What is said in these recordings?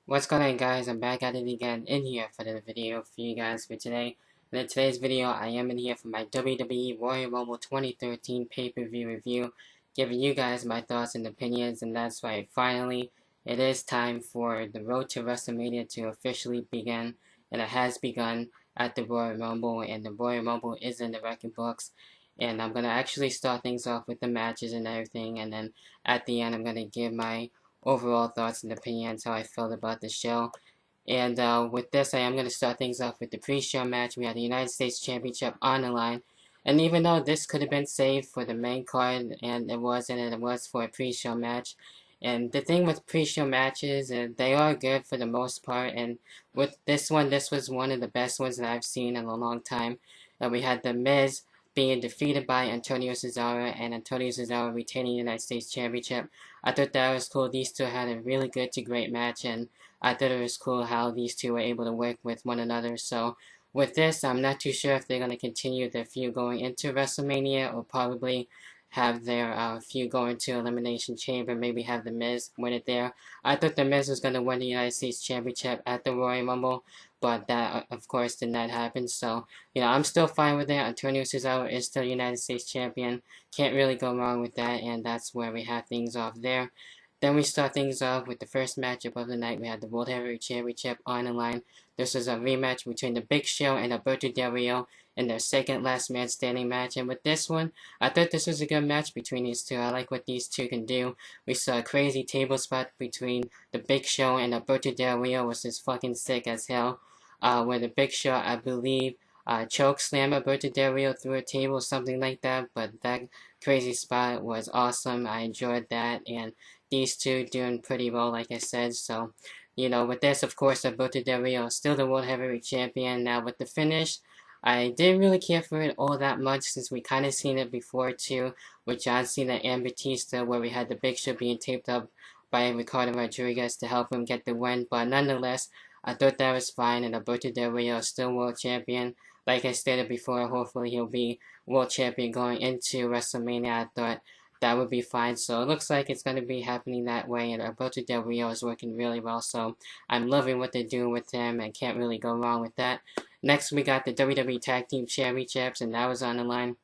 What's going on, guys? I'm back at it again in here for the video for you guys for today. In today's video, I am in here for my WWE Royal Rumble 2013 pay-per-view review, giving you guys my thoughts and opinions, and that's right, finally, it is time for the road to WrestleMania to officially begin, and it has begun at the Royal Rumble, and the Royal Rumble is in the record books. And I'm going to actually start things off with the matches and everything, and then at the end, I'm going to give my overall thoughts and opinions, how I felt about the show. And with this, I am going to start things off with the pre-show match. We had the United States Championship on the line. And even though this could have been saved for the main card, and it wasn't, and it was for a pre-show match. And the thing with pre-show matches, they are good for the most part. And with this one, this was one of the best ones that I've seen in a long time. We had The Miz being defeated by Antonio Cesaro, and Antonio Cesaro retaining the United States Championship. I thought that was cool. These two had a really good to great match, and I thought it was cool how these two were able to work with one another. So with this, I'm not too sure if they're going to continue their feud going into WrestleMania, or probably have their feud going to Elimination Chamber, maybe have The Miz win it there. I thought The Miz was going to win the United States Championship at the Royal Rumble, but that, of course, did not happen. So, I'm still fine with it. Antonio Cesaro is still United States Champion. Can't really go wrong with that, and that's where we have things off there. Then we start things off with the first matchup of the night. We had the World Heavyweight Championship on the line. This was a rematch between The Big Show and Alberto Del Rio in their second last man standing match. And with this one, I thought this was a good match between these two. I like what these two can do. We saw a crazy table spot between The Big Show and Alberto Del Rio, which is fucking sick as hell. Where The Big Show, I believe, choke slam Alberto Del Rio through a table, something like that. But that crazy spot was awesome. I enjoyed that, and these two doing pretty well, like I said. So, with this, of course, Alberto Del Rio is still the World Heavyweight Champion. Now, with the finish, I didn't really care for it all that much, since we kind of seen it before too, with John Cena and Batista, where we had the Big Show being taped up by Ricardo Rodriguez to help him get the win. But nonetheless, I thought that was fine, and Alberto Del Rio is still World Champion. Like I stated before, hopefully he'll be World Champion going into WrestleMania. I thought that would be fine. So it looks like it's going to be happening that way, and Alberto Del Rio is working really well. So I'm loving what they're doing with him, and can't really go wrong with that. Next, we got the WWE Tag Team Championships, and that was on the line.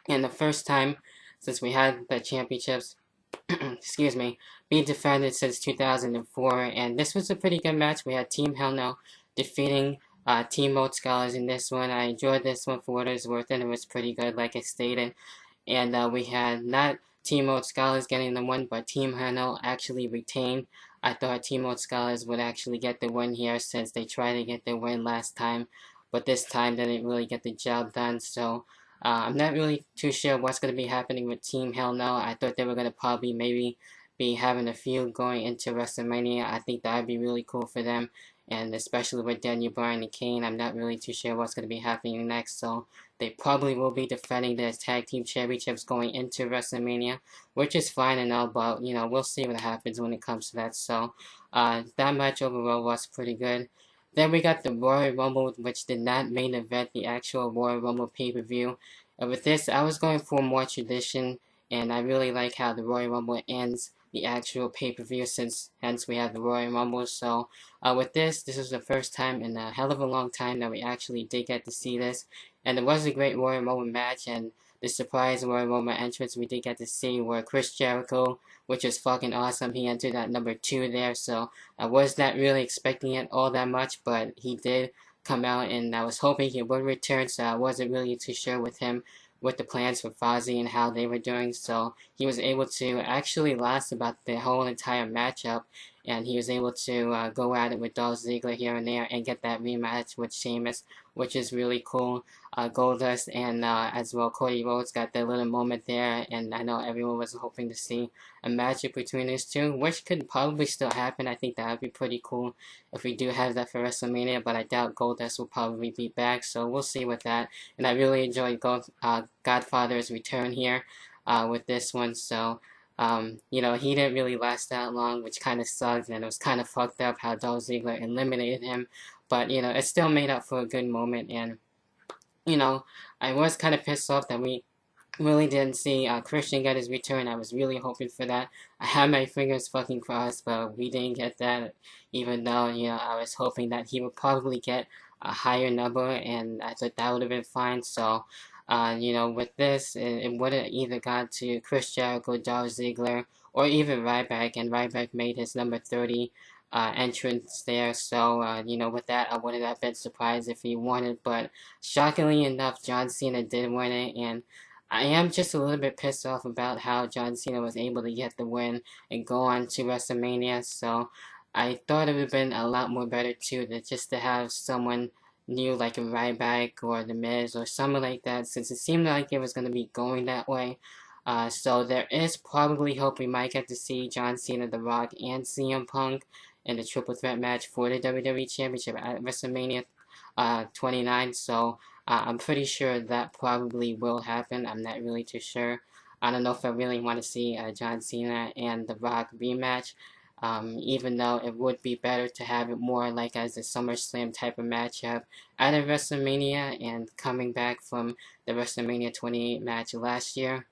And the first time since we had the championships, excuse me, being defended since 2004, and this was a pretty good match. We had Team Hell No defeating Team Old Scholars in this one. I enjoyed this one for what it was worth, and it was pretty good, like I stated. And we had not Team Old Scholars getting the win, but Team Hell No actually retained. I thought Team Old Scholars would actually get the win here, since they tried to get the win last time, but this time they didn't really get the job done. So I'm not really too sure what's going to be happening with Team Hell No. I thought they were going to probably maybe be having a feud going into WrestleMania. I think that would be really cool for them, and especially with Daniel Bryan and Kane, I'm not really too sure what's going to be happening next. So they probably will be defending their tag team championships going into WrestleMania, which is fine and all, but we'll see what happens when it comes to that. So that match overall was pretty good. Then we got the Royal Rumble, which did not main event the actual Royal Rumble pay-per-view. And with this, I was going for more tradition, and I really like how the Royal Rumble ends the actual pay-per-view, since hence we have the Royal Rumble. So with this was the first time in a hell of a long time that we actually did get to see this, and it was a great Royal Rumble match. And the surprise Royal Rumble entrance we did get to see were Chris Jericho, which is fucking awesome. He entered at number 2 there, so I was not really expecting it all that much, but he did come out, and I was hoping he would return, so I wasn't really too sure with him, with the plans for Fozzy and how they were doing. So he was able to actually last about the whole entire matchup, and he was able to go at it with Dolph Ziggler here and there and get that rematch with Sheamus, which is really cool. Goldust and as well Cody Rhodes got their little moment there, and I know everyone was hoping to see a matchup between these two, which could probably still happen. I think that would be pretty cool if we do have that for WrestleMania, but I doubt Goldust will probably be back, so we'll see with that. And I really enjoyed Godfather's return here with this one. So he didn't really last that long, which kind of sucked, and it was kind of fucked up how Dolph Ziggler eliminated him, but it still made up for a good moment. And I was kind of pissed off that we really didn't see Christian get his return. I was really hoping for that. I had my fingers fucking crossed, but we didn't get that, even though, I was hoping that he would probably get a higher number, and I thought that would have been fine. So, with this, it would have either gone to Chris Jericho, Dolph Ziggler, or even Ryback, and Ryback made his number 30 entrance there. So, with that, I wouldn't have been surprised if he won it, but shockingly enough, John Cena did win it, and I am just a little bit pissed off about how John Cena was able to get the win and go on to WrestleMania. So I thought it would have been a lot more better too, just to have someone new like a Ryback or The Miz or someone like that, since it seemed like it was going to be going that way. So there is probably hope we might get to see John Cena, The Rock, and CM Punk in the triple threat match for the WWE Championship at WrestleMania 29. So I'm pretty sure that probably will happen. I'm not really too sure. I don't know if I really want to see John Cena and The Rock rematch, even though it would be better to have it more like as a SummerSlam type of matchup at a WrestleMania and coming back from the WrestleMania 28 match last year.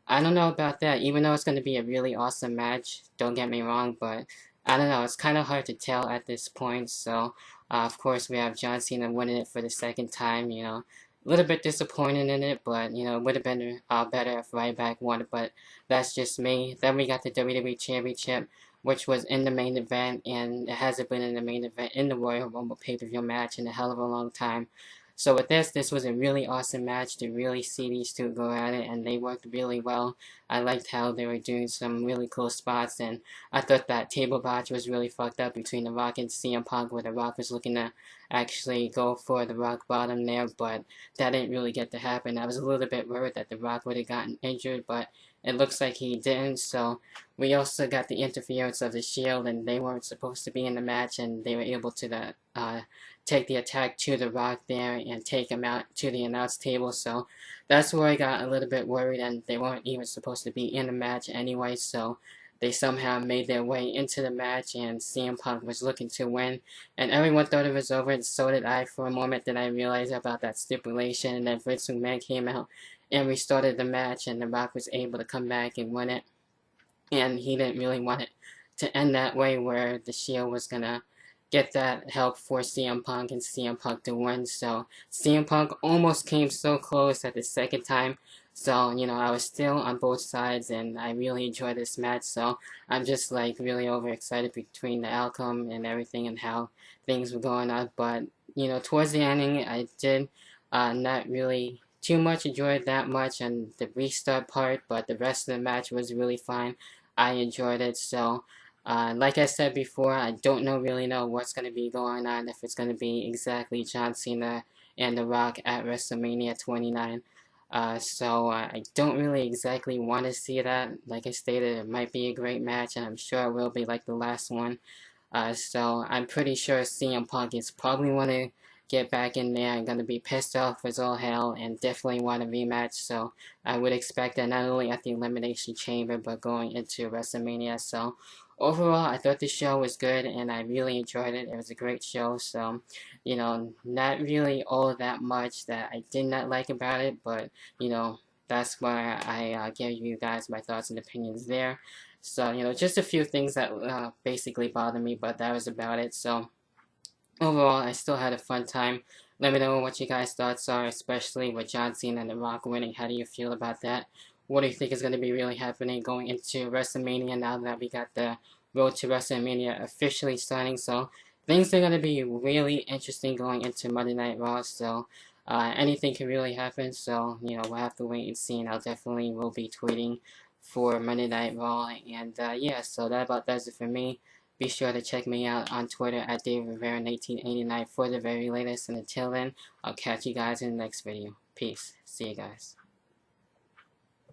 I don't know about that, even though it's going to be a really awesome match, don't get me wrong, but I don't know, it's kind of hard to tell at this point. So of course we have John Cena winning it for the second time, a little bit disappointed in it, but it would have been better if Ryback won it, but that's just me. Then we got the WWE Championship, which was in the main event, and it hasn't been in the main event in the Royal Rumble pay-per-view match in a hell of a long time. So with this was a really awesome match to really see these two go at it, and they worked really well. I liked how they were doing some really cool spots, and I thought that table botch was really fucked up between The Rock and CM Punk, where The Rock was looking to actually go for the rock bottom there, but that didn't really get to happen. I was a little bit worried that The Rock would have gotten injured, but it looks like he didn't. So we also got the interference of the Shield, and they weren't supposed to be in the match, and they were able to take the attack to The Rock there and take him out to the announce table. So that's where I got a little bit worried, and they weren't even supposed to be in the match anyway. So they somehow made their way into the match, and CM Punk was looking to win, and everyone thought it was over, and so did I for a moment. Then I realized about that stipulation, and then Vince McMahon came out and restarted the match, and The Rock was able to come back and win it. And he didn't really want it to end that way, where the Shield was gonna get that help for CM Punk and CM Punk to win. So CM Punk almost came so close at the second time. So, I was still on both sides, and I really enjoyed this match. So I'm just like really overexcited between the outcome and everything and how things were going on. But, towards the ending, I did not really too much enjoy it that much on the restart part, but the rest of the match was really fine. I enjoyed it. So like I said before, I don't really know what's going to be going on, if it's going to be exactly John Cena and The Rock at WrestleMania 29. So I don't really exactly want to see that. Like I stated, it might be a great match, and I'm sure it will be like the last one. So I'm pretty sure CM Punk is probably want to get back in there and going to be pissed off as all hell and definitely want a rematch. So I would expect that not only at the Elimination Chamber, but going into WrestleMania. So overall, I thought the show was good, and I really enjoyed it. It was a great show. So, not really all that much that I did not like about it, but, that's why I give you guys my thoughts and opinions there. So, just a few things that basically bothered me, but that was about it. So overall, I still had a fun time. Let me know what you guys' thoughts are, especially with John Cena and The Rock winning. How do you feel about that? What do you think is going to be really happening going into WrestleMania now that we got the Road to WrestleMania officially starting? So things are going to be really interesting going into Monday Night Raw. So anything can really happen. So, we'll have to wait and see. And I'll definitely will be tweeting for Monday Night Raw. And yeah, so that about does it for me. Be sure to check me out on Twitter at DavidRivera1889 for the very latest. And until then, I'll catch you guys in the next video. Peace. See you guys.